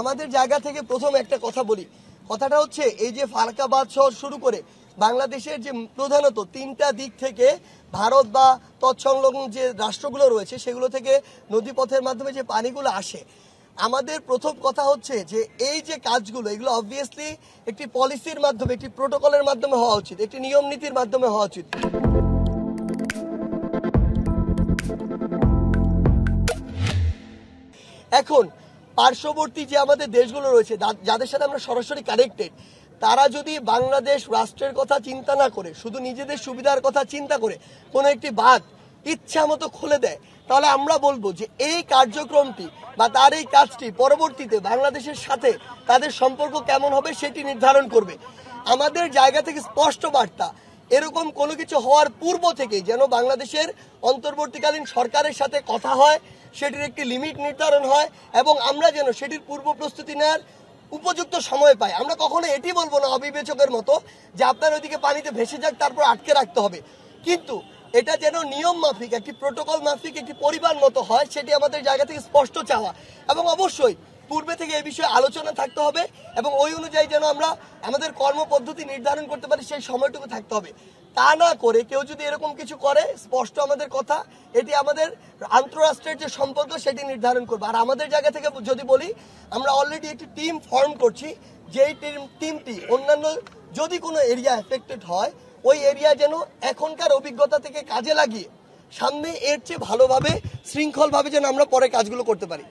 আমাদের জায়গা থেকে প্রথম একটা কথা বলি, কথাটা হচ্ছে এই যে ফারাক্কাবাদ শহর শুরু করে বাংলাদেশের যে প্রধানত তিনটা দিক থেকে ভারত বা তৎসংলগ্ন যে রাষ্ট্রগুলো রয়েছে সেগুলো থেকে নদীপথের মাধ্যমে যে পানিগুলো আসে, আমাদের প্রথম কথা হচ্ছে যে এই যে কাজগুলো এগুলো অবভিয়াসলি একটি পলিসির মাধ্যমে, একটি প্রোটোকলের মাধ্যমে হওয়া উচিত, একটি নিয়ম নীতির মাধ্যমে হওয়া উচিত। এখন পার্শ্ববর্তী যে আমাদের দেশগুলো রয়েছে যাদের সাথে আমরা সরাসরি কানেক্টেড, তারা যদি বাংলাদেশ রাষ্ট্রের কথা চিন্তা না করে শুধু নিজেদের সুবিধার কথা চিন্তা করে কোনো একটি বাঁধ ইচ্ছা মতো খুলে দেয়, তাহলে আমরা বলবো যে এই কার্যক্রমটি বা তার এই কাজটি পরবর্তীতে বাংলাদেশের সাথে তাদের সম্পর্ক কেমন হবে সেটি নির্ধারণ করবে। আমাদের জায়গা থেকে স্পষ্ট বার্তা, এরকম কোনো কিছু হওয়ার পূর্ব থেকেই যেন বাংলাদেশের অন্তর্বর্তীকালীন সরকারের সাথে কথা হয়, সেটির একটি লিমিট নির্ধারণ হয় এবং আমরা যেন সেটির পূর্ব প্রস্তুতি নেওয়ার উপযুক্ত সময় পাই। আমরা কখনো এটি বলবো না অবিবেচকের মতো যে আপনার ওইদিকে পানিতে ভেসে যাক তারপর আটকে রাখতে হবে, কিন্তু এটা যেন নিয়ম মাফিক, একটি প্রোটোকল মাফিক, একটি পরিবার মতো হয়, সেটি আমাদের জায়গা থেকে স্পষ্ট চাওয়া। এবং অবশ্যই পূর্বে থেকে এই বিষয়ে আলোচনা থাকতে হবে এবং ওই অনুযায়ী যেন আমরা আমাদের কর্মপদ্ধতি নির্ধারণ করতে পারি সেই সময়টুকু থাকতে হবে। তা না করে কেউ যদি এরকম কিছু করে, স্পষ্ট আমাদের কথা, এটি আমাদের আন্তঃরাষ্ট্রের যে সম্পর্ক সেটি নির্ধারণ করবে। আর আমাদের জায়গা থেকে যদি বলি, আমরা অলরেডি একটি টিম ফর্ম করছি, যেই টিমটি অন্যান্য যদি কোনো এরিয়া এফেক্টেড হয় ওই এরিয়া যেন এখনকার অভিজ্ঞতা থেকে কাজে লাগিয়ে সামনে এর চেয়ে ভালোভাবে শৃঙ্খলভাবে যেন আমরা পরে কাজগুলো করতে পারি।